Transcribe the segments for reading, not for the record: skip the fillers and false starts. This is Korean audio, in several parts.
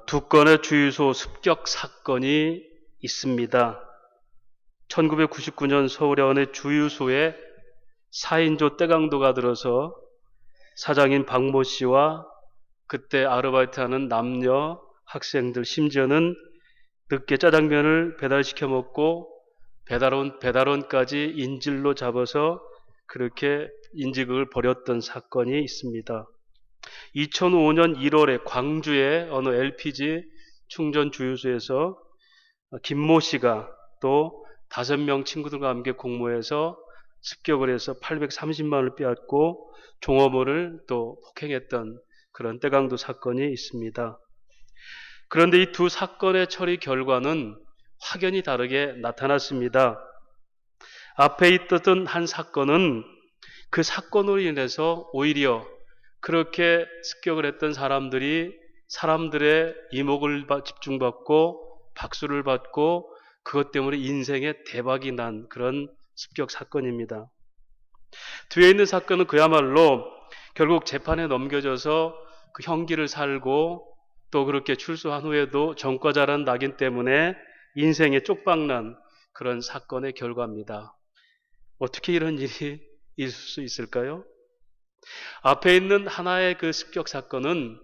두 건의 주유소 습격 사건이 있습니다. 1999년 서울의 어느 주유소에 4인조 떼강도가 들어서 사장인 박모 씨와 그때 아르바이트하는 남녀 학생들, 심지어는 늦게 짜장면을 배달시켜 먹고 배달원까지 인질로 잡아서 그렇게 인질극을 벌였던 사건이 있습니다. 2005년 1월에 광주의 어느 LPG 충전 주유소에서 김모 씨가 또 5명 친구들과 함께 공모해서 습격을 해서 830만 원을 빼앗고 종업원을 또 폭행했던 그런 떼강도 사건이 있습니다. 그런데 이 두 사건의 처리 결과는 확연히 다르게 나타났습니다. 앞에 있던 한 사건은 그 사건으로 인해서 오히려 그렇게 습격을 했던 사람들의 이목을 집중받고 박수를 받고 그것 때문에 인생에 대박이 난 그런 습격 사건입니다. 뒤에 있는 사건은 그야말로 결국 재판에 넘겨져서 그 형기를 살고 또 그렇게 출소한 후에도 전과자라는 낙인 때문에 인생에 쪽박난 그런 사건의 결과입니다. 어떻게 이런 일이 있을 수 있을까요? 앞에 있는 하나의 그 습격 사건은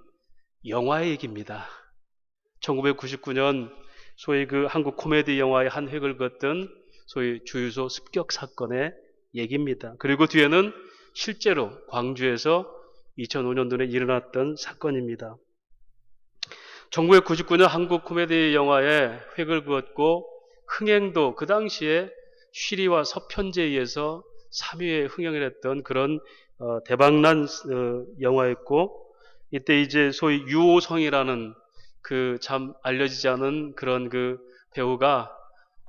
영화의 얘기입니다. 1999년 소위 그 한국 코미디 영화의 한 획을 긋던 소위 주유소 습격 사건의 얘기입니다. 그리고 뒤에는 실제로 광주에서 2005년도에 일어났던 사건입니다. 1999년 한국 코미디 영화의 획을 그었고 흥행도 그 당시에 쉬리와 서편제에 의해서 3위에 흥행을 했던 그런 대박난 영화였고 이때 이제 소위 유호성이라는 그 참 알려지지 않은 그런 그 배우가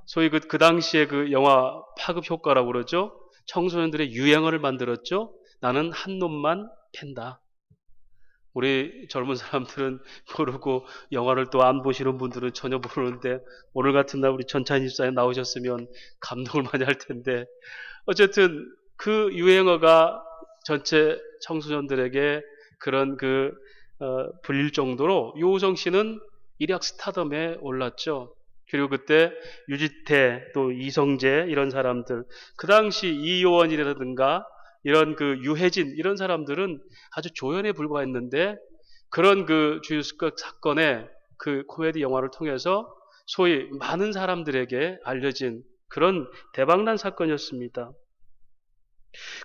소위 그 당시에 그 영화 파급 효과라고 그러죠. 청소년들의 유행어를 만들었죠. 나는 한 놈만 팬다. 우리 젊은 사람들은 모르고 영화를 또 안 보시는 분들은 전혀 모르는데 오늘 같은 날 우리 전찬희 집사님 나오셨으면 감동을 많이 할 텐데 어쨌든 그 유행어가 전체 청소년들에게 그런 불릴 정도로 유호성 씨는 일약 스타덤에 올랐죠. 그리고 그때 유지태 또 이성재 이런 사람들 그 당시 이효원이라든가 이런 그 유해진 이런 사람들은 아주 조연에 불과했는데 그런 그 주유습격 사건의 그 코미디 영화를 통해서 소위 많은 사람들에게 알려진 그런 대박난 사건이었습니다.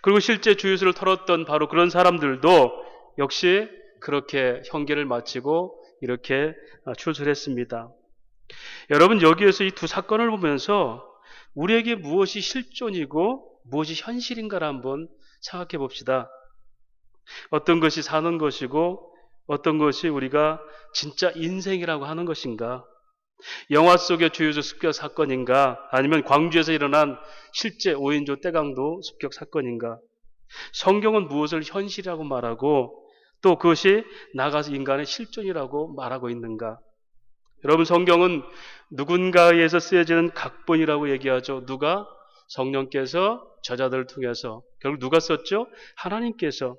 그리고 실제 주유소를 털었던 바로 그런 사람들도 역시 그렇게 형기를 마치고 이렇게 출소했습니다. 여러분 여기에서 이 두 사건을 보면서 우리에게 무엇이 실존이고 무엇이 현실인가를 한번 생각해 봅시다. 어떤 것이 사는 것이고 어떤 것이 우리가 진짜 인생이라고 하는 것인가? 영화 속의 주유소 습격 사건인가? 아니면 광주에서 일어난 실제 5인조 떼강도 습격 사건인가? 성경은 무엇을 현실이라고 말하고 또 그것이 나가서 인간의 실존이라고 말하고 있는가? 여러분 성경은 누군가에 의해서 쓰여지는 각본이라고 얘기하죠. 누가? 성령께서 저자들을 통해서. 결국 누가 썼죠? 하나님께서.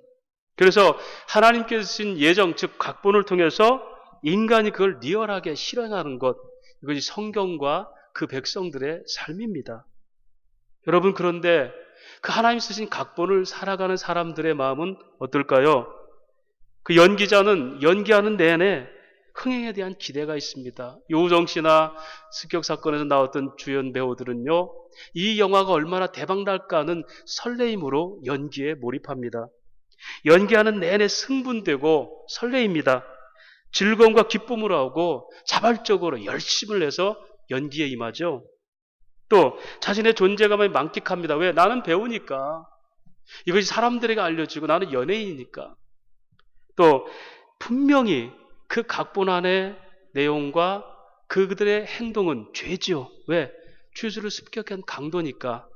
그래서 하나님께서 쓰신 예정, 즉 각본을 통해서 인간이 그걸 리얼하게 실현하는 것, 이것이 성경과 그 백성들의 삶입니다. 여러분 그런데 그 하나님 쓰신 각본을 살아가는 사람들의 마음은 어떨까요? 그 연기자는 연기하는 내내 흥행에 대한 기대가 있습니다. 요우정 씨나 습격 사건에서 나왔던 주연 배우들은요, 이 영화가 얼마나 대박날까 하는 설레임으로 연기에 몰입합니다. 연기하는 내내 승분되고 설레입니다. 즐거움과 기쁨으로 하고 자발적으로 열심을 내서 연기에 임하죠. 또 자신의 존재감을 만끽합니다. 왜? 나는 배우니까. 이것이 사람들에게 알려지고 나는 연예인이니까. 또 분명히 그 각본 안의 내용과 그들의 행동은 죄죠. 왜? 주유소를 습격한 강도니까.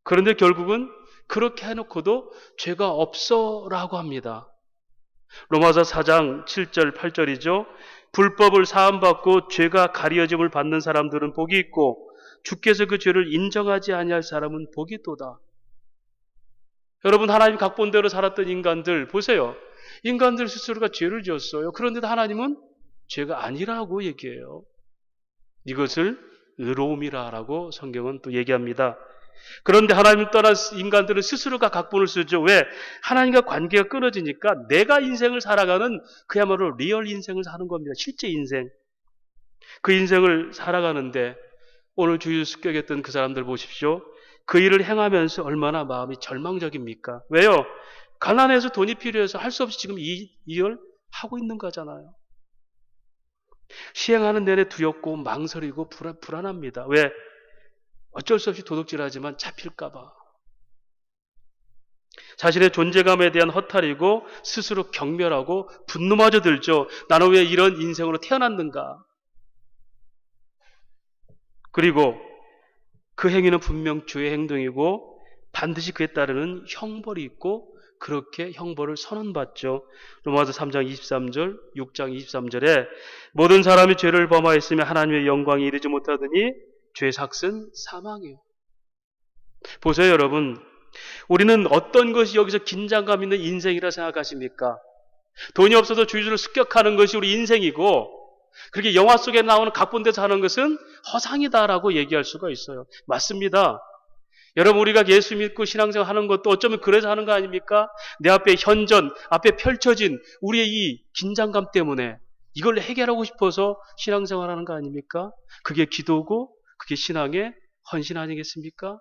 그런데 결국은 그렇게 해놓고도 죄가 없어라고 합니다. 로마서 4장 7절 8절이죠. 불법을 사함받고 죄가 가려짐을 받는 사람들은 복이 있고 주께서 그 죄를 인정하지 아니할 사람은 복이 또다. 여러분 하나님 각본대로 살았던 인간들 보세요. 인간들 스스로가 죄를 지었어요. 그런데도 하나님은 죄가 아니라고 얘기해요. 이것을 의로움이라고 성경은 또 얘기합니다. 그런데 하나님을 떠난 인간들은 스스로가 각본을 쓰죠. 왜? 하나님과 관계가 끊어지니까 내가 인생을 살아가는 그야말로 리얼 인생을 사는 겁니다. 실제 인생. 그 인생을 살아가는데 오늘 주일 습격했던 그 사람들 보십시오. 그 일을 행하면서 얼마나 마음이 절망적입니까? 왜요? 가난해서 돈이 필요해서 할 수 없이 지금 이 일을 하고 있는 거잖아요. 시행하는 내내 두렵고 망설이고 불안합니다. 왜? 어쩔 수 없이 도둑질하지만 잡힐까봐. 자신의 존재감에 대한 허탈이고 스스로 경멸하고 분노마저 들죠. 나는 왜 이런 인생으로 태어났는가? 그리고 그 행위는 분명 주의 행동이고 반드시 그에 따르는 형벌이 있고 그렇게 형벌을 선언받죠. 로마서 3장 23절, 6장 23절에 모든 사람이 죄를 범하였으며 하나님의 영광에 이르지 못하더니 죄의 삭은 사망이에요. 보세요, 여러분. 우리는 어떤 것이 여기서 긴장감 있는 인생이라 생각하십니까? 돈이 없어도 주주를 습격하는 것이 우리 인생이고 그렇게 영화 속에 나오는 각본대로 사는 것은 허상이다라고 얘기할 수가 있어요. 맞습니다. 여러분, 우리가 예수 믿고 신앙생활 하는 것도 어쩌면 그래서 하는 거 아닙니까? 내 앞에 현전, 앞에 펼쳐진 우리의 이 긴장감 때문에 이걸 해결하고 싶어서 신앙생활 하는 거 아닙니까? 그게 기도고 그게 신앙의 헌신 아니겠습니까?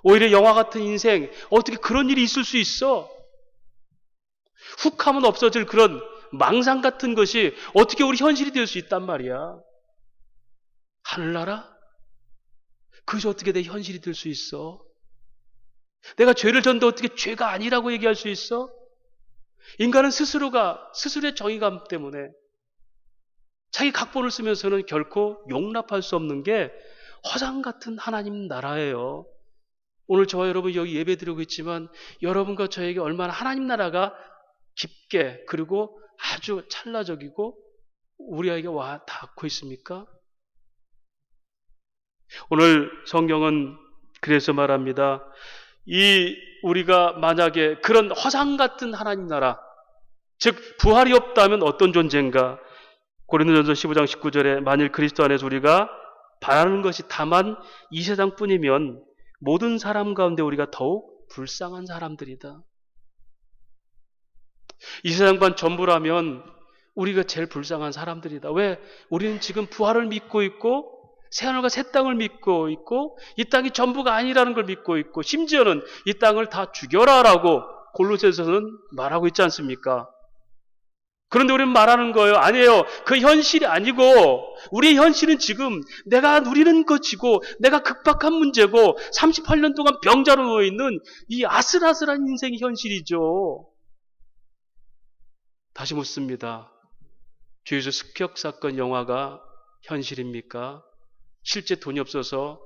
오히려 영화 같은 인생, 어떻게 그런 일이 있을 수 있어? 훅 하면 없어질 그런 망상 같은 것이 어떻게 우리 현실이 될 수 있단 말이야. 하늘나라? 그것이 어떻게 내 현실이 될 수 있어? 내가 죄를 졌는데 어떻게 죄가 아니라고 얘기할 수 있어? 인간은 스스로의 정의감 때문에 자기 각본을 쓰면서는 결코 용납할 수 없는 게 허상 같은 하나님 나라예요. 오늘 저와 여러분 여기 예배드리고 있지만 여러분과 저에게 얼마나 하나님 나라가 깊게 그리고 아주 찰나적이고 우리에게 와 닿고 있습니까? 오늘 성경은 그래서 말합니다. 우리가 만약에 그런 허상 같은 하나님 나라, 즉 부활이 없다면 어떤 존재인가? 고린도전서 15장 19절에 만일 그리스도 안에서 우리가 바라는 것이 다만 이 세상뿐이면 모든 사람 가운데 우리가 더욱 불쌍한 사람들이다. 이 세상만 전부라면 우리가 제일 불쌍한 사람들이다. 왜? 우리는 지금 부활을 믿고 있고 새하늘과 새 땅을 믿고 있고 이 땅이 전부가 아니라는 걸 믿고 있고 심지어는 이 땅을 다 죽여라라고 골로새서는 말하고 있지 않습니까? 그런데 우리는 말하는 거예요. 아니에요. 그 현실이 아니고 우리의 현실은 지금 내가 누리는 것이고 내가 극박한 문제고 38년 동안 병자로 누워있는 이 아슬아슬한 인생이 현실이죠. 다시 묻습니다. 주유소 습격 사건 영화가 현실입니까? 실제 돈이 없어서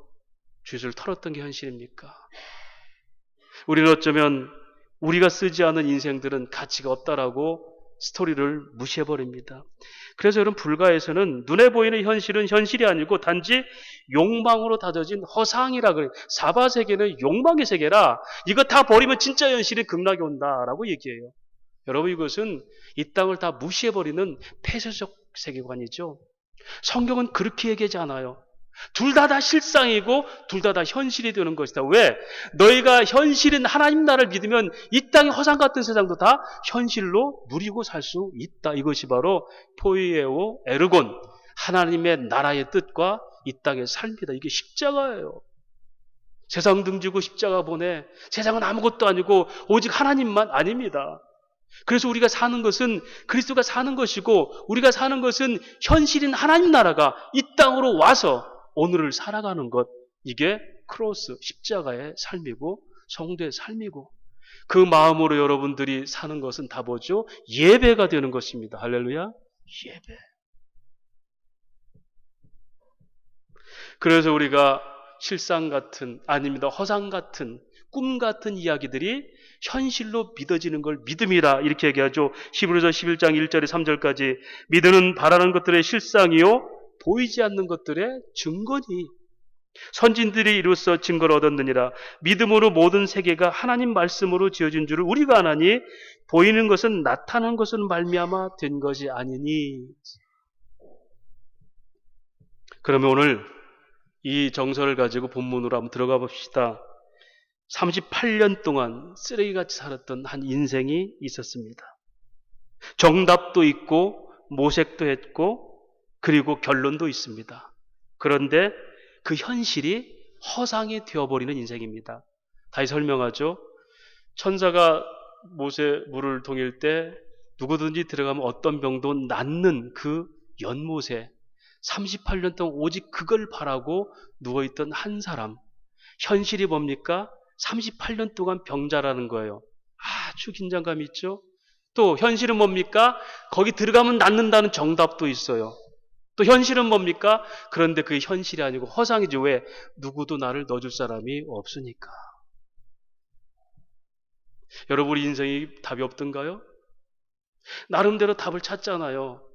주유소를 털었던 게 현실입니까? 우리는 어쩌면 우리가 쓰지 않은 인생들은 가치가 없다라고 스토리를 무시해버립니다. 그래서 여러분 불가에서는 눈에 보이는 현실은 현실이 아니고 단지 욕망으로 다져진 허상이라 그래요. 사바세계는 욕망의 세계라 이거 다 버리면 진짜 현실이 극락이 온다라고 얘기해요. 여러분 이것은 이 땅을 다 무시해버리는 폐쇄적 세계관이죠. 성경은 그렇게 얘기하지 않아요. 둘 다 실상이고 둘 다 현실이 되는 것이다. 왜? 너희가 현실인 하나님 나라를 믿으면 이 땅의 허상 같은 세상도 다 현실로 누리고 살 수 있다. 이것이 바로 포이에오 에르곤 하나님의 나라의 뜻과 이 땅의 삶이다. 이게 십자가예요. 세상 등지고 십자가 보내. 세상은 아무것도 아니고 오직 하나님만 아닙니다. 그래서 우리가 사는 것은 그리스도가 사는 것이고 우리가 사는 것은 현실인 하나님 나라가 이 땅으로 와서 오늘을 살아가는 것. 이게 크로스 십자가의 삶이고 성도의 삶이고 그 마음으로 여러분들이 사는 것은 다 뭐죠? 예배가 되는 것입니다. 할렐루야. 예배. 그래서 우리가 실상 같은 아닙니다. 허상 같은 꿈 같은 이야기들이 현실로 믿어지는 걸 믿음이라 이렇게 얘기하죠. 히브리서 11장 1절에 선진들이 이로써 증거를 얻었느니라. 믿음으로 모든 세계가 하나님 말씀으로 지어진 줄을 우리가 아나니 보이는 것은 나타난 것은 말미암아 된 것이 아니니. 그러면 오늘 이 정서를 가지고 본문으로 한번 들어가 봅시다. 38년 동안 쓰레기같이 살았던 한 인생이 있었습니다. 정답도 있고 모색도 했고 그리고 결론도 있습니다. 그런데 그 현실이 허상이 되어버리는 인생입니다. 다시 설명하죠. 천사가 못에 물을 동일 때 누구든지 들어가면 어떤 병도 낫는 그 연못에 38년 동안 오직 그걸 바라고 누워있던 한 사람. 현실이 뭡니까? 38년 동안 병자라는 거예요. 아주 긴장감이 있죠. 또 현실은 뭡니까? 거기 들어가면 낫는다는 정답도 있어요. 또 현실은 뭡니까? 그런데 그게 현실이 아니고 허상이지. 왜? 누구도 나를 넣어줄 사람이 없으니까. 여러분, 우리 인생이 답이 없던가요? 나름대로 답을 찾잖아요.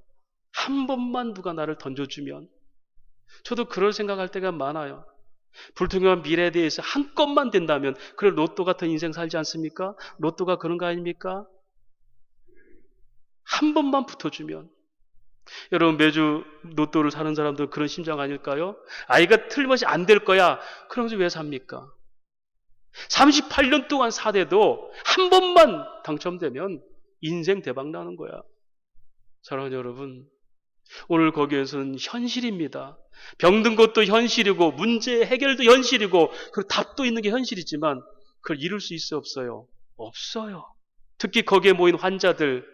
한 번만 누가 나를 던져주면. 저도 그럴 생각할 때가 많아요. 불투명한 미래에 대해서 한 건만 된다면, 그래 로또 같은 인생 살지 않습니까? 로또가 그런 거 아닙니까? 한 번만 붙어주면. 여러분, 매주 로또를 사는 사람들 그런 심정 아닐까요? 아이가 틀림없이 안 될 거야. 그러면서 왜 삽니까? 38년 동안 사대도 한 번만 당첨되면 인생 대박 나는 거야. 사랑하는 여러분, 오늘 거기에서는 현실입니다. 병든 것도 현실이고 문제 해결도 현실이고 그 답도 있는 게 현실이지만 그걸 이룰 수 있어 없어요? 없어요. 특히 거기에 모인 환자들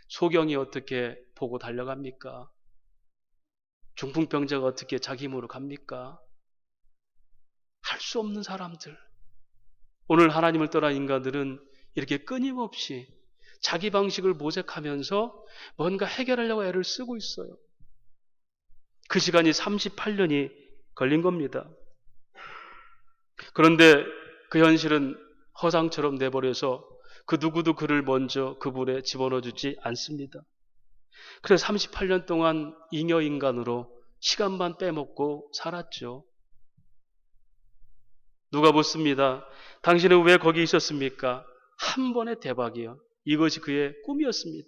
소경이 어떻게 보고 달려갑니까? 중풍병자가 어떻게 자기 힘으로 갑니까? 할 수 없는 사람들. 오늘 하나님을 떠난 인간들은 이렇게 끊임없이 자기 방식을 모색하면서 뭔가 해결하려고 애를 쓰고 있어요. 그 시간이 38년이 걸린 겁니다. 그런데 그 현실은 허상처럼 내버려서 그 누구도 그를 먼저 그불에 집어넣어주지 않습니다. 그래서 38년 동안 잉여인간으로 시간만 빼먹고 살았죠. 누가 묻습니다. 당신은 왜 거기 있었습니까? 한 번의 대박이요. 이것이 그의 꿈이었습니다.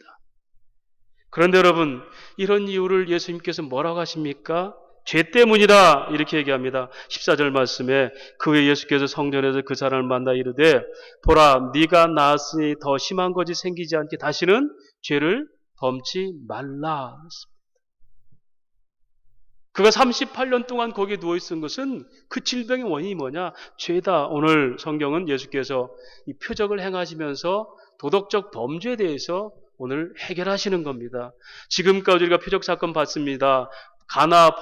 그런데 여러분, 이런 이유를 예수님께서 뭐라고 하십니까? 죄 때문이다 이렇게 얘기합니다. 14절 말씀에 그 후에 예수께서 성전에서 그 사람을 만나 이르되 보라 네가 나았으니 더 심한 것이 생기지 않게 다시는 죄를 범치 말라. 그가 38년 동안 거기에 누워있은 것은 그 질병의 원인이 뭐냐? 죄다. 오늘 성경은 예수께서 이 표적을 행하시면서 도덕적 범죄에 대해서 오늘 해결하시는 겁니다. 지금까지 우리가 표적 사건 봤습니다. 가나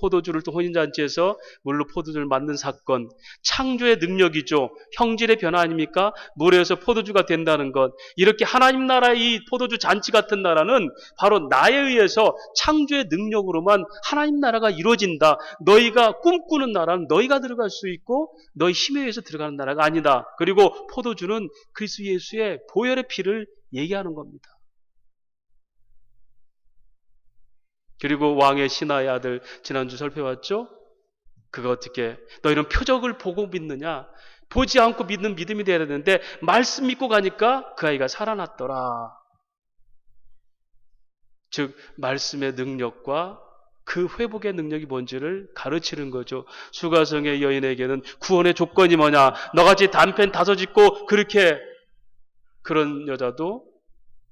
포도주를 또 혼인잔치에서 물로 포도주를 만든 사건. 창조의 능력이죠. 형질의 변화 아닙니까? 물에서 포도주가 된다는 것. 이렇게 하나님 나라의 이 포도주 잔치 같은 나라는 바로 나에 의해서 창조의 능력으로만 하나님 나라가 이루어진다. 너희가 꿈꾸는 나라는 너희가 들어갈 수 있고 너희 힘에 의해서 들어가는 나라가 아니다. 그리고 포도주는 그리스도 예수의 보혈의 피를 얘기하는 겁니다. 그리고 왕의 신하의 아들 지난주 살펴봤죠? 그거 어떻게 너희는 표적을 보고 믿느냐? 보지 않고 믿는 믿음이 되어야 되는데 말씀 믿고 가니까 그 아이가 살아났더라. 즉 말씀의 능력과 그 회복의 능력이 뭔지를 가르치는 거죠. 수가성의 여인에게는 구원의 조건이 뭐냐? 너같이 단편 5 짓고 그렇게 그런 여자도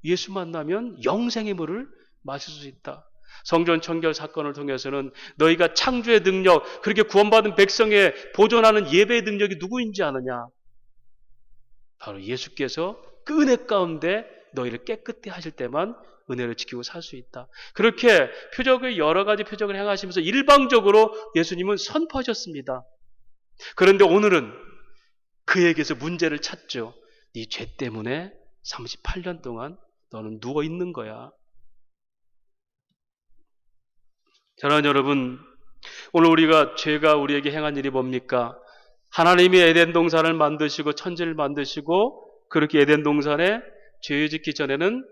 예수 만나면 영생의 물을 마실 수 있다. 성전 청결 사건을 통해서는 너희가 창조의 능력, 그렇게 구원받은 백성에 보존하는 예배의 능력이 누구인지 아느냐? 바로 예수께서 그 은혜 가운데 너희를 깨끗게 하실 때만 은혜를 지키고 살 수 있다. 그렇게 표적을 여러 가지 표적을 행하시면서 일방적으로 예수님은 선포하셨습니다. 그런데 오늘은 그에게서 문제를 찾죠. 네 죄 때문에 38년 동안 너는 누워 있는 거야. 사랑하는 여러분, 오늘 우리가 죄가 우리에게 행한 일이 뭡니까? 하나님이 에덴 동산을 만드시고 천지를 만드시고 그렇게 에덴 동산에 죄 짓기 전에는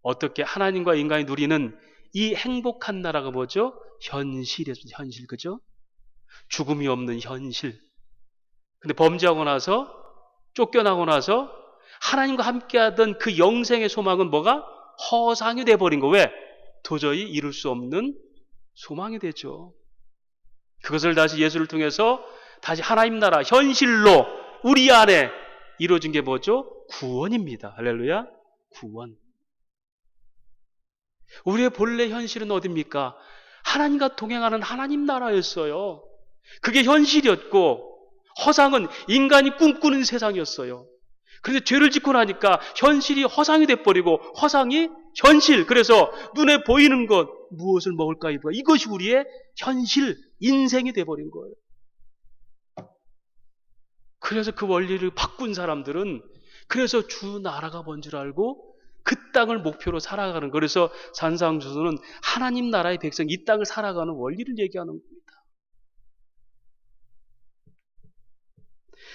어떻게 하나님과 인간이 누리는 이 행복한 나라가 뭐죠? 현실이었습니다. 현실, 그죠? 죽음이 없는 현실. 근데 범죄하고 나서, 쫓겨나고 나서 하나님과 함께하던 그 영생의 소망은 뭐가? 허상이 돼버린 거. 왜? 도저히 이룰 수 없는 소망이 되죠. 그것을 다시 예수를 통해서 다시 하나님 나라 현실로 우리 안에 이루어진 게 뭐죠? 구원입니다. 할렐루야. 구원. 우리의 본래 현실은 어딥니까? 하나님과 동행하는 하나님 나라였어요. 그게 현실이었고, 허상은 인간이 꿈꾸는 세상이었어요. 그런데 죄를 짓고 나니까 현실이 허상이 돼버리고 허상이 현실. 그래서 눈에 보이는 것, 무엇을 먹을까 입을까, 이것이 우리의 현실, 인생이 돼버린 거예요. 그래서 그 원리를 바꾼 사람들은 그래서 주 나라가 뭔 줄 알고 그 땅을 목표로 살아가는 거예요. 그래서 산상수수는 하나님 나라의 백성, 이 땅을 살아가는 원리를 얘기하는 겁니다.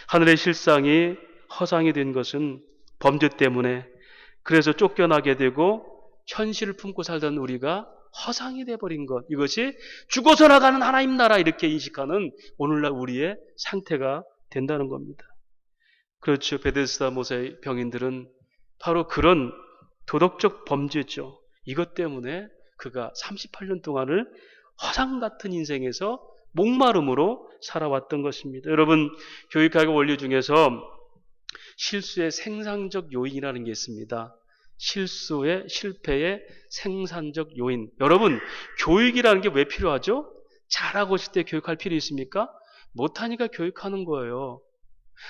하늘의 실상이 허상이 된 것은 범죄 때문에, 그래서 쫓겨나게 되고 현실을 품고 살던 우리가 허상이 돼버린 것, 이것이 죽어서 나가는 하나님 나라, 이렇게 인식하는 오늘날 우리의 상태가 된다는 겁니다. 그렇죠. 베데스다 모세의 병인들은 바로 그런 도덕적 범죄죠. 이것 때문에 그가 38년 동안을 허상 같은 인생에서 목마름으로 살아왔던 것입니다. 여러분, 교육학의 원리 중에서 실수의 생산적 요인이라는 게 있습니다. 실수의, 실패의 생산적 요인. 여러분, 교육이라는 게 왜 필요하죠? 잘하고 있을 때 교육할 필요 있습니까? 못하니까 교육하는 거예요.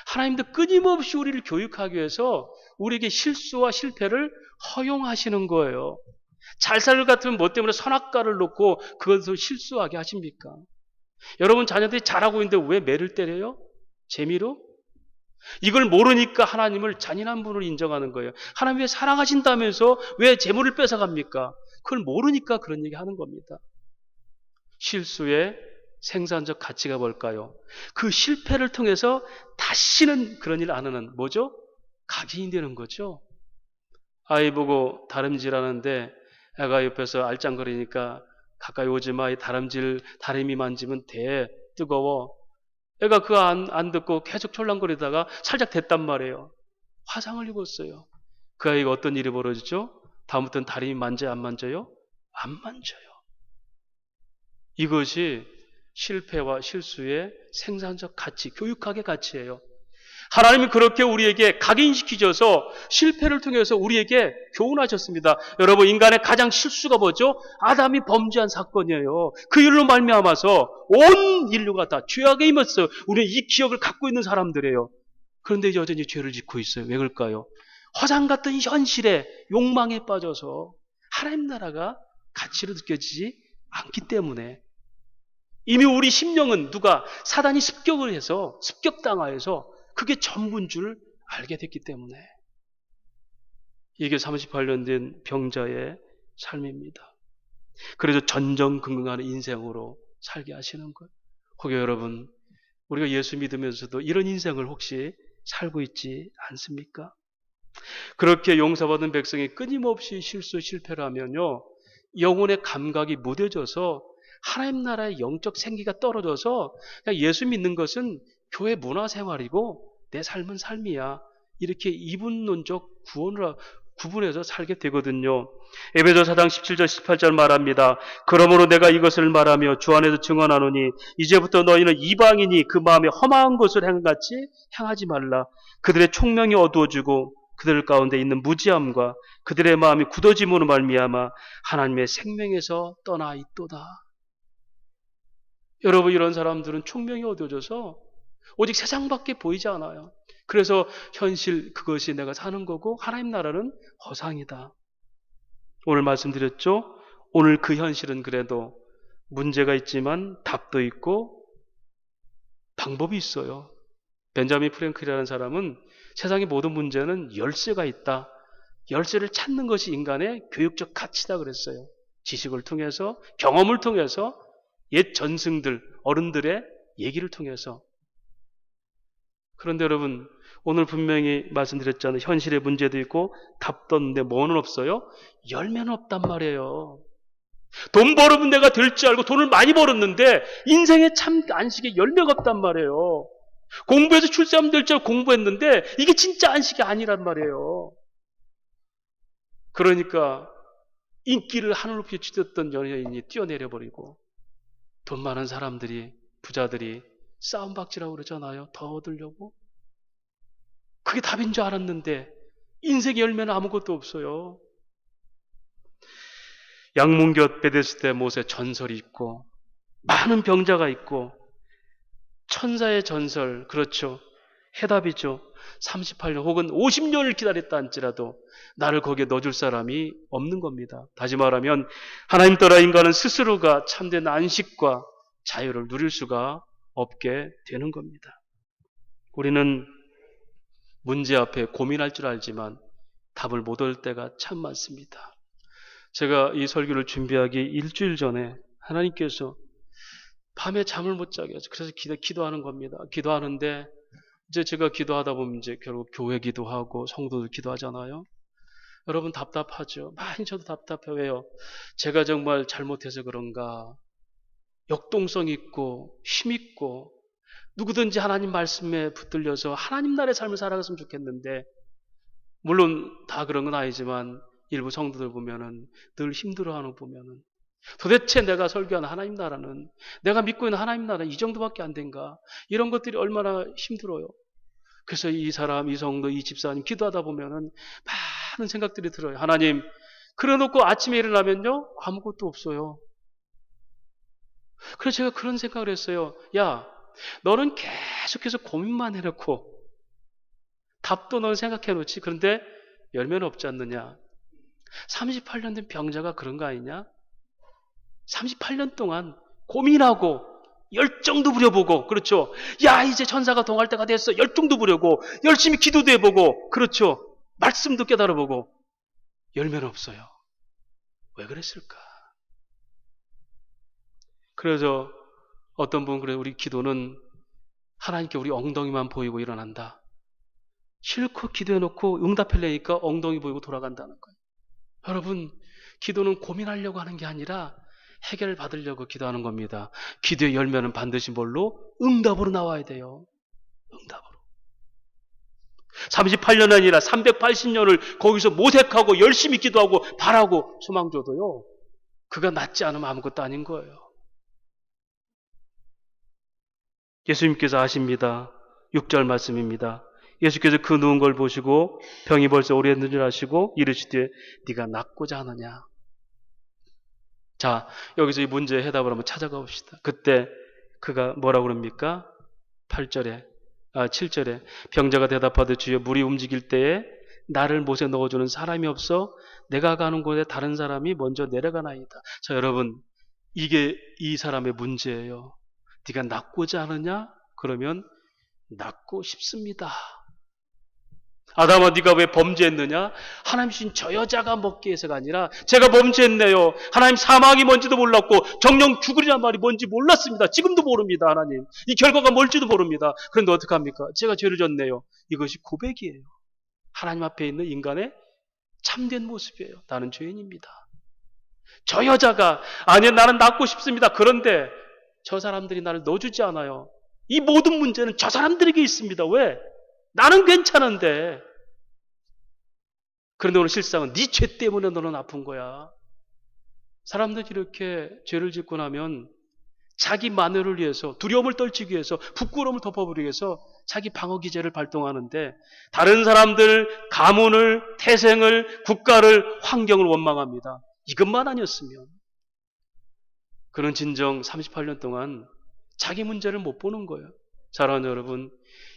하나님도 끊임없이 우리를 교육하기 위해서 우리에게 실수와 실패를 허용하시는 거예요. 잘 살 것 같으면 뭐 때문에 선악과를 놓고 그것을 실수하게 하십니까? 여러분 자녀들이 잘하고 있는데 왜 매를 때려요? 재미로? 이걸 모르니까 하나님을 잔인한 분으로 인정하는 거예요. 하나님 왜 사랑하신다면서 왜 재물을 뺏어갑니까? 그걸 모르니까 그런 얘기 하는 겁니다. 실수의 생산적 가치가 뭘까요? 그 실패를 통해서 다시는 그런 일 안 하는, 뭐죠? 각인이 되는 거죠. 아이 보고 다름질하는데 애가 옆에서 알짱거리니까 가까이 오지 마. 이 다름이 만지면 돼. 뜨거워. 애가 그거 안 듣고 계속 촐랑거리다가 살짝 됐단 말이에요. 화상을 입었어요. 그 아이가 어떤 일이 벌어지죠? 다음부터는 다름이 만져요? 안 만져요? 안 만져요. 이것이 실패와 실수의 생산적 가치, 교육학의 가치예요. 하나님이 그렇게 우리에게 각인시키셔서 실패를 통해서 우리에게 교훈하셨습니다. 여러분, 인간의 가장 실수가 뭐죠? 아담이 범죄한 사건이에요. 그 일로 말미암아서 온 인류가 다 죄악에 임했어요. 우리는 이 기억을 갖고 있는 사람들이에요. 그런데 여전히 죄를 짓고 있어요. 왜 그럴까요? 허상 같은 현실에 욕망에 빠져서 하나님 나라가 가치로 느껴지지 않기 때문에, 이미 우리 심령은 사단이 습격당하여서 그게 전부인 줄 알게 됐기 때문에, 이게 38년 된 병자의 삶입니다. 그래서 전전긍긍하는 인생으로 살게 하시는 거예요. 혹여 여러분, 우리가 예수 믿으면서도 이런 인생을 혹시 살고 있지 않습니까? 그렇게 용서받은 백성이 끊임없이 실패를 하면요, 영혼의 감각이 무뎌져서 하나님 나라의 영적 생기가 떨어져서 그냥 예수 믿는 것은 교회 문화생활이고 내 삶은 삶이야, 이렇게 이분론적 구분해서 살게 되거든요. 에베소 4장 17절 18절 말합니다. 그러므로 내가 이것을 말하며 주 안에서 증언하노니 이제부터 너희는 이방인이 그 마음에 험한 것을 행같이 행하지 말라. 그들의 총명이 어두워지고 그들 가운데 있는 무지함과 그들의 마음이 굳어짐으로 말미암아 하나님의 생명에서 떠나 있도다. 여러분, 이런 사람들은 총명이 어두워져서 오직 세상밖에 보이지 않아요. 그래서 현실, 그것이 내가 사는 거고 하나님 나라는 허상이다. 오늘 말씀드렸죠? 오늘 그 현실은 그래도 문제가 있지만 답도 있고 방법이 있어요. 벤자민 프랭클이라는 사람은 세상의 모든 문제는 열쇠가 있다. 열쇠를 찾는 것이 인간의 교육적 가치다 그랬어요. 지식을 통해서, 경험을 통해서, 옛 전승들, 어른들의 얘기를 통해서. 그런데 여러분, 오늘 분명히 말씀드렸잖아요. 현실의 문제도 있고 답도 없는데 뭐는 없어요? 열매는 없단 말이에요. 돈 벌으면 내가 될 줄 알고 돈을 많이 벌었는데 인생에 참 안식에 열매가 없단 말이에요. 공부해서 출세하면 될 줄 알고 공부했는데 이게 진짜 안식이 아니란 말이에요. 그러니까 인기를 하늘 높이 치던 연예인이 뛰어내려 버리고 돈 많은 사람들이, 부자들이 싸움박질하고 그러잖아요. 더 얻으려고. 그게 답인 줄 알았는데 인생의 열매는 아무것도 없어요. 양문곁 베데스다 못에 전설이 있고 많은 병자가 있고 천사의 전설, 그렇죠. 해답이죠. 38년 혹은 50년을 기다렸다 할지라도 나를 거기에 넣어줄 사람이 없는 겁니다. 다시 말하면 하나님 떠나 인간은 스스로가 참된 안식과 자유를 누릴 수가 없게 되는 겁니다. 우리는 문제 앞에 고민할 줄 알지만 답을 못 얻을 때가 참 많습니다. 제가 이 설교를 준비하기 일주일 전에 하나님께서 밤에 잠을 못 자게 해서 그래서 기도하는 겁니다. 기도하는데 이제 제가 기도하다 보면 이제 결국 교회 기도하고 성도들 기도하잖아요. 여러분 답답하죠. 많이 저도 답답해요. 왜요? 제가 정말 잘못해서 그런가? 역동성 있고 힘 있고 누구든지 하나님 말씀에 붙들려서 하나님 나라의 삶을 살아갔으면 좋겠는데 물론 다 그런 건 아니지만 일부 성도들 보면은 늘 힘들어하는 거 보면은 도대체 내가 설교하는 하나님 나라는 내가 믿고 있는 하나님 나라는 이 정도밖에 안 된가? 이런 것들이 얼마나 힘들어요. 그래서 이 사람, 이 성도, 이 집사님 기도하다 보면은 많은 생각들이 들어요. 하나님, 그래 놓고 아침에 일어나면요 아무것도 없어요. 그래서 제가 그런 생각을 했어요. 야, 너는 계속해서 고민만 해놓고 답도 너는 생각해놓지. 그런데 열매는 없지 않느냐. 38년 된 병자가 그런 거 아니냐? 38년 동안 고민하고 열정도 부려보고, 그렇죠? 야, 이제 천사가 동할 때가 됐어. 열정도 부려고 열심히 기도도 해보고, 그렇죠? 말씀도 깨달아보고 열매는 없어요. 왜 그랬을까? 그래서 어떤 분은 그래, 우리 기도는 하나님께 우리 엉덩이만 보이고 일어난다. 실컷 기도해놓고 응답하려니까 엉덩이 보이고 돌아간다는 거예요. 여러분, 기도는 고민하려고 하는 게 아니라 해결을 받으려고 기도하는 겁니다. 기도의 열매는 반드시 뭘로? 응답으로 나와야 돼요. 응답으로. 38년 아니라 380년을 거기서 모색하고 열심히 기도하고 바라고 소망 줘도요. 그가 낫지 않으면 아무것도 아닌 거예요. 예수님께서 아십니다. 6절 말씀입니다. 예수께서 그 누운 걸 보시고 병이 벌써 오래된 줄 아시고 이르시되 네가 낫고자 하느냐. 자, 여기서 이 문제의 해답을 한번 찾아가 봅시다. 그때 그가 뭐라고 그럽니까? 7절에 병자가 대답하되 주여 물이 움직일 때에 나를 못에 넣어주는 사람이 없어 내가 가는 곳에 다른 사람이 먼저 내려가나이다. 자, 여러분, 이게 이 사람의 문제예요. 네가 낫고자 하느냐? 그러면 낫고 싶습니다. 아담아, 네가 왜 범죄했느냐? 하나님 주신 저 여자가 먹게 해서가 아니라 제가 범죄했네요. 하나님, 사망이 뭔지도 몰랐고 정령 죽으리란 말이 뭔지 몰랐습니다. 지금도 모릅니다. 하나님, 이 결과가 뭘지도 모릅니다. 그런데 어떡합니까? 제가 죄를 졌네요. 이것이 고백이에요. 하나님 앞에 있는 인간의 참된 모습이에요. 나는 죄인입니다. 저 여자가 아니 나는 낫고 싶습니다. 그런데 저 사람들이 나를 넣어주지 않아요. 이 모든 문제는 저 사람들에게 있습니다. 왜? 나는 괜찮은데. 그런데 오늘 실상은 네 죄 때문에 너는 아픈 거야. 사람들이 이렇게 죄를 짓고 나면 자기 만회를 위해서, 두려움을 떨치기 위해서, 부끄러움을 덮어버리기 위해서 자기 방어 기제를 발동하는데 다른 사람들, 가문을, 태생을, 국가를, 환경을 원망합니다. 이것만 아니었으면 그는 진정 38년 동안 자기 문제를 못 보는 거예요. 사랑하는 여러분,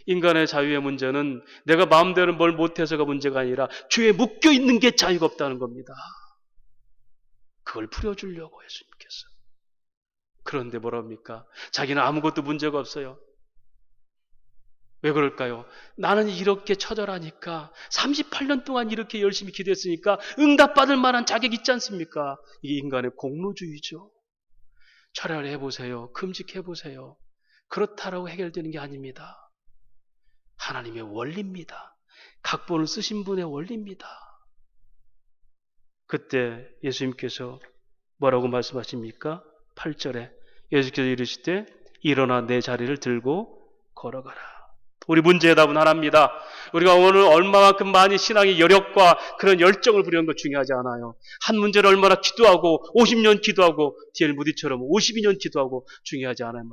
인간의 자유의 문제는 내가 마음대로 뭘 못해서가 문제가 아니라 죄에 묶여있는 게 자유가 없다는 겁니다. 그걸 풀어주려고 예수님께서. 그런데 뭐랍니까? 자기는 아무것도 문제가 없어요. 왜 그럴까요? 나는 이렇게 처절하니까 38년 동안 이렇게 열심히 기도했으니까 응답받을 만한 자격이 있지 않습니까? 이게 인간의 공로주의죠. 철회를 해보세요. 금식해보세요. 그렇다라고 해결되는 게 아닙니다. 하나님의 원리입니다. 각본을 쓰신 분의 원리입니다. 그때 예수님께서 뭐라고 말씀하십니까? 8절에 예수께서 이르시되 일어나 내 자리를 들고 걸어가라. 우리 문제의 답은 하나입니다. 우리가 오늘 얼마만큼 많이 신앙의 여력과 그런 열정을 부리는 것 중요하지 않아요. 한 문제를 얼마나 기도하고 50년 기도하고 D.L. 무디처럼 52년 기도하고 중요하지 않아요.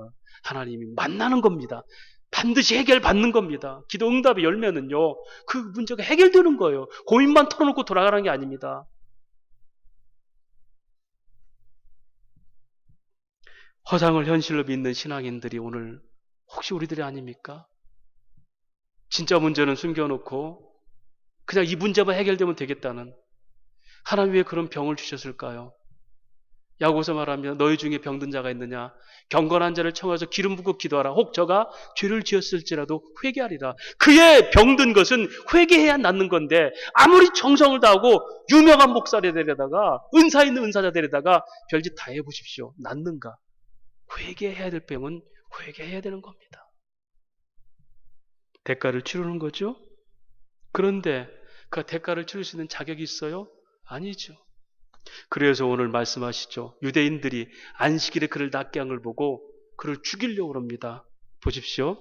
하나님이 만나는 겁니다. 반드시 해결받는 겁니다. 기도 응답의 열매는요, 그 문제가 해결되는 거예요. 고민만 털어놓고 돌아가는 게 아닙니다. 허상을 현실로 믿는 신앙인들이 오늘 혹시 우리들이 아닙니까? 진짜 문제는 숨겨놓고 그냥 이 문제만 해결되면 되겠다는, 하나님 왜 그런 병을 주셨을까요? 야고보서 말하면 너희 중에 병든 자가 있느냐? 경건한 자를 청하서 기름 붓고 기도하라. 혹 저가 죄를 지었을지라도 회개하리라. 그의 병든 것은 회개해야 낫는 건데 아무리 정성을 다하고 유명한 목사를 데려다가 은사 있는 은사자 데려다가 별짓 다 해보십시오. 낫는가? 회개해야 될 병은 회개해야 되는 겁니다. 대가를 치르는 거죠. 그런데 그 대가를 치를 수 있는 자격이 있어요? 아니죠. 그래서 오늘 말씀하시죠. 유대인들이 안식일에 그를 낫게 한 걸 보고 그를 죽이려고 합니다. 보십시오.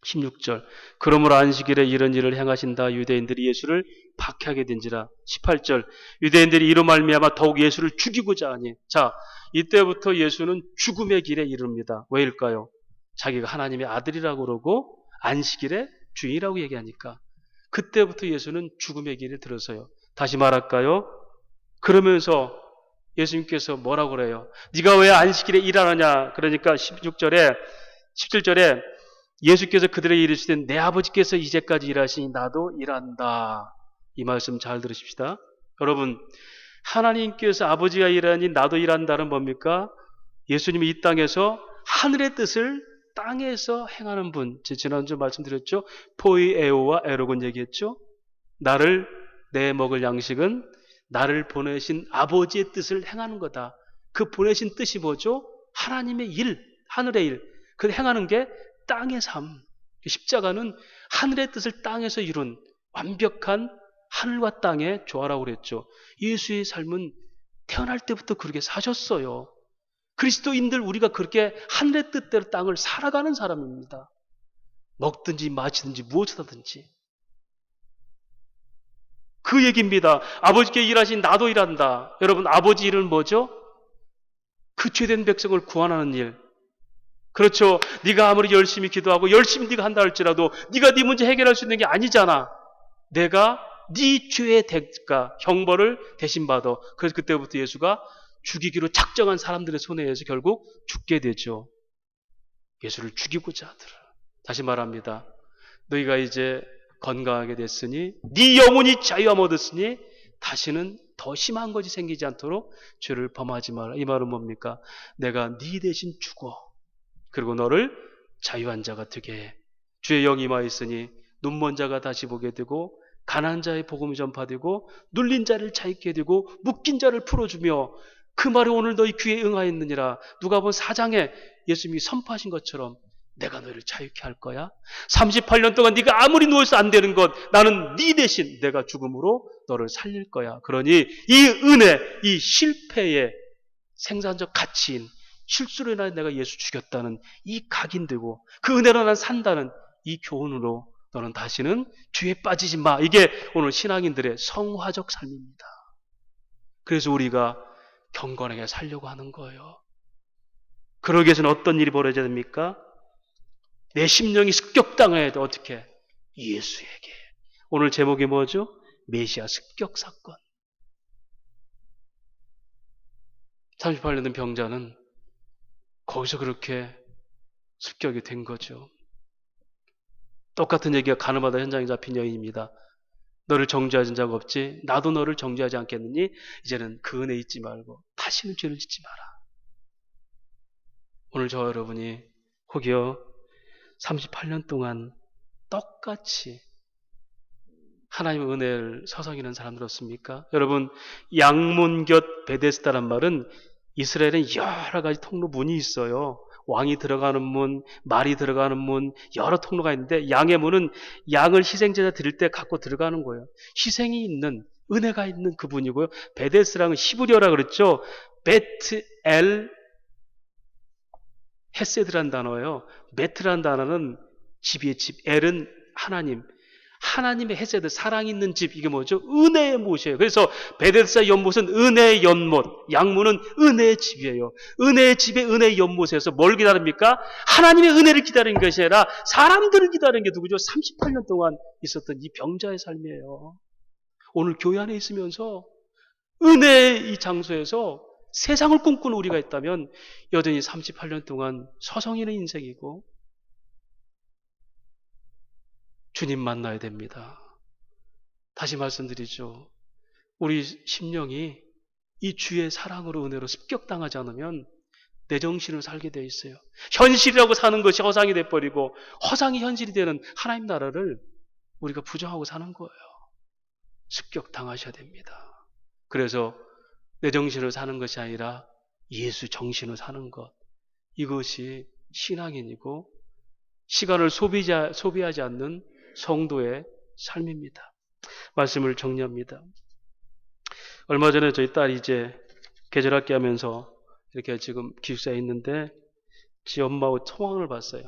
16절. 그러므로 안식일에 이런 일을 행하신다 유대인들이 예수를 박해하게 된지라. 18절. 유대인들이 이로 말미암아 더욱 예수를 죽이고자 하니. 자, 이때부터 예수는 죽음의 길에 이릅니다. 왜일까요? 자기가 하나님의 아들이라고 그러고 안식일에 주인이라고 얘기하니까. 그때부터 예수는 죽음의 길에 들어서요. 다시 말할까요? 그러면서 예수님께서 뭐라고 그래요? 네가 왜 안식일에 일하느냐? 그러니까 17절에 예수께서 그들에게 이르시되 내 아버지께서 이제까지 일하시니 나도 일한다. 이 말씀 잘 들으십시다. 여러분, 하나님께서 아버지가 일하니 나도 일한다는 뭡니까? 예수님이 이 땅에서 하늘의 뜻을 땅에서 행하는 분. 지난주 말씀드렸죠. 포이에오와 에로곤 얘기했죠. 나를 내 먹을 양식은 나를 보내신 아버지의 뜻을 행하는 거다. 그 보내신 뜻이 뭐죠? 하나님의 일, 하늘의 일. 그 행하는 게 땅의 삶. 십자가는 하늘의 뜻을 땅에서 이룬 완벽한 하늘과 땅의 조화라고 그랬죠. 예수의 삶은 태어날 때부터 그렇게 사셨어요. 그리스도인들 우리가 그렇게 하늘의 뜻대로 땅을 살아가는 사람입니다. 먹든지 마시든지 무엇을 하든지. 그 얘기입니다. 아버지께 일하신 나도 일한다. 여러분, 아버지 일은 뭐죠? 그 죄된 백성을 구원하는 일. 그렇죠. 네가 아무리 열심히 기도하고 열심히 네가 한다 할지라도 네가 네 문제 해결할 수 있는 게 아니잖아. 내가 네 죄의 대가, 형벌을 대신 받아. 그래서 그때부터 예수가 죽이기로 작정한 사람들의 손에 의해서 결국 죽게 되죠. 예수를 죽이고자 하더라. 다시 말합니다. 너희가 이제 건강하게 됐으니 네 영혼이 자유함 얻었으니 다시는 더 심한 것이 생기지 않도록 죄를 범하지 마라. 이 말은 뭡니까? 내가 네 대신 죽어. 그리고 너를 자유한 자가 되게 해. 주의 영이 임하였으니 눈먼 자가 다시 보게 되고 가난한 자의 복음이 전파되고 눌린 자를 자유케 되고 묶인 자를 풀어주며 그 말이 오늘 너희 귀에 응하였느니라. 누가복음 4장에 예수님이 선포하신 것처럼 내가 너희를 자유케 할 거야. 38년 동안 네가 아무리 누워서 안 되는 것 나는 네 대신 내가 죽음으로 너를 살릴 거야. 그러니 이 은혜, 이 실패의 생산적 가치인 실수로 인하여 내가 예수 죽였다는 이 각인되고 그 은혜로 난 산다는 이 교훈으로 너는 다시는 죄에 빠지지 마. 이게 오늘 신앙인들의 성화적 삶입니다. 그래서 우리가 경건하게 살려고 하는 거예요. 그러기 위해서는 어떤 일이 벌어져야 됩니까? 내 심령이 습격당해야 돼. 어떻게? 예수에게. 오늘 제목이 뭐죠? 메시아 습격 사건. 38년 된 병자는 거기서 그렇게 습격이 된 거죠. 똑같은 얘기가 가늠하다 현장에 잡힌 여인입니다. 너를 정죄하신 자가 없지? 나도 너를 정죄하지 않겠느니 이제는 그 은혜 잊지 말고 다시는 죄를 짓지 마라. 오늘 저와 여러분이 혹여 38년 동안 똑같이 하나님의 은혜를 서성이는 사람들었습니까? 여러분, 양문곁 베데스다란 말은 이스라엘엔 여러 가지 통로 문이 있어요. 왕이 들어가는 문, 말이 들어가는 문, 여러 통로가 있는데 양의 문은 양을 희생제자 드릴 때 갖고 들어가는 거예요. 희생이 있는 은혜가 있는 그분이고요. 베데스랑은 히브리어라 그랬죠. 베트엘 헤세드란 단어예요. 베트란 단어는 집이의 집, 엘은 하나님. 하나님의 헤세드, 사랑 있는 집, 이게 뭐죠? 은혜의 못이에요. 그래서 베데스다 연못은 은혜의 연못, 양문은 은혜의 집이에요. 은혜의 집에 은혜의 연못에서 뭘 기다립니까? 하나님의 은혜를 기다리는 것이 아니라 사람들을 기다리는 게 누구죠? 38년 동안 있었던 이 병자의 삶이에요. 오늘 교회 안에 있으면서 은혜의 이 장소에서 세상을 꿈꾸는 우리가 있다면 여전히 38년 동안 서성이는 인생이고 주님 만나야 됩니다. 다시 말씀드리죠. 우리 심령이 이 주의 사랑으로 은혜로 습격당하지 않으면 내 정신을 살게 돼 있어요. 현실이라고 사는 것이 허상이 돼버리고 허상이 현실이 되는 하나님 나라를 우리가 부정하고 사는 거예요. 습격당하셔야 됩니다. 그래서 내 정신을 사는 것이 아니라 예수 정신을 사는 것. 이것이 신앙인이고 시간을 소비하지 않는 성도의 삶입니다. 말씀을 정리합니다. 얼마 전에 저희 딸이 이제 계절학기 하면서 이렇게 지금 기숙사에 있는데 지 엄마하고 통화를 봤어요.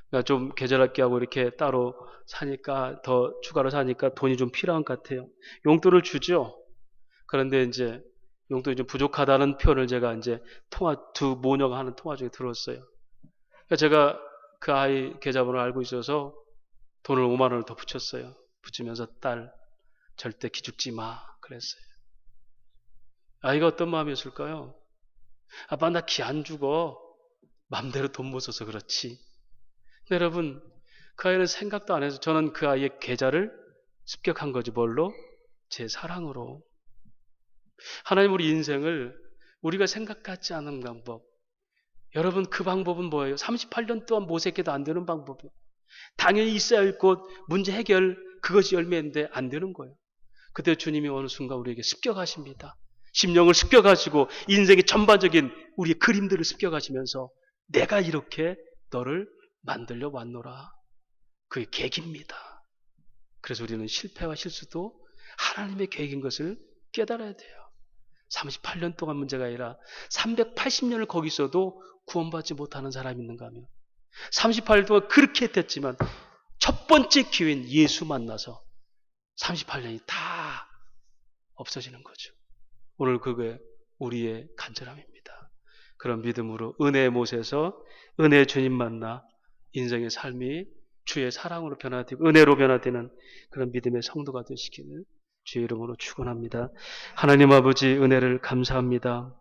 그러니까 좀 계절학기하고 이렇게 따로 사니까 더 추가로 사니까 돈이 좀 필요한 것 같아요. 용돈을 주죠. 그런데 이제 용돈이 좀 부족하다는 표현을 제가 이제 두 모녀가 하는 통화 중에 들었어요. 그러니까 제가 그 아이 계좌번호를 알고 있어서 돈을 5만 원을 더 붙였어요. 붙이면서 딸 절대 기죽지 마 그랬어요. 아이가 어떤 마음이었을까요? 아빠 나 기 안 죽어. 맘대로 돈 못 써서 그렇지. 근데 여러분 그 아이는 생각도 안 해서 저는 그 아이의 계좌를 습격한 거지. 뭘로? 제 사랑으로. 하나님 우리 인생을 우리가 생각하지 않은 방법. 여러분 그 방법은 뭐예요? 38년 동안 모색해도 안 되는 방법이에요. 당연히 있어야 할 곳 문제 해결 그것이 열매인데 안 되는 거예요. 그때 주님이 어느 순간 우리에게 습격하십니다. 심령을 습격하시고 인생의 전반적인 우리의 그림들을 습격하시면서 내가 이렇게 너를 만들려 왔노라. 그게 계획입니다. 그래서 우리는 실패와 실수도 하나님의 계획인 것을 깨달아야 돼요. 38년 동안 문제가 아니라 380년을 거기 있어도 구원받지 못하는 사람이 있는가 하면 38년 동안 그렇게 했지만 첫 번째 기회인 예수 만나서 38년이 다 없어지는 거죠. 오늘 그게 우리의 간절함입니다. 그런 믿음으로 은혜의 못에서 은혜의 주님 만나 인생의 삶이 주의 사랑으로 변화되고 은혜로 변화되는 그런 믿음의 성도가 되시기를 주의 이름으로 축원합니다. 하나님 아버지 은혜를 감사합니다.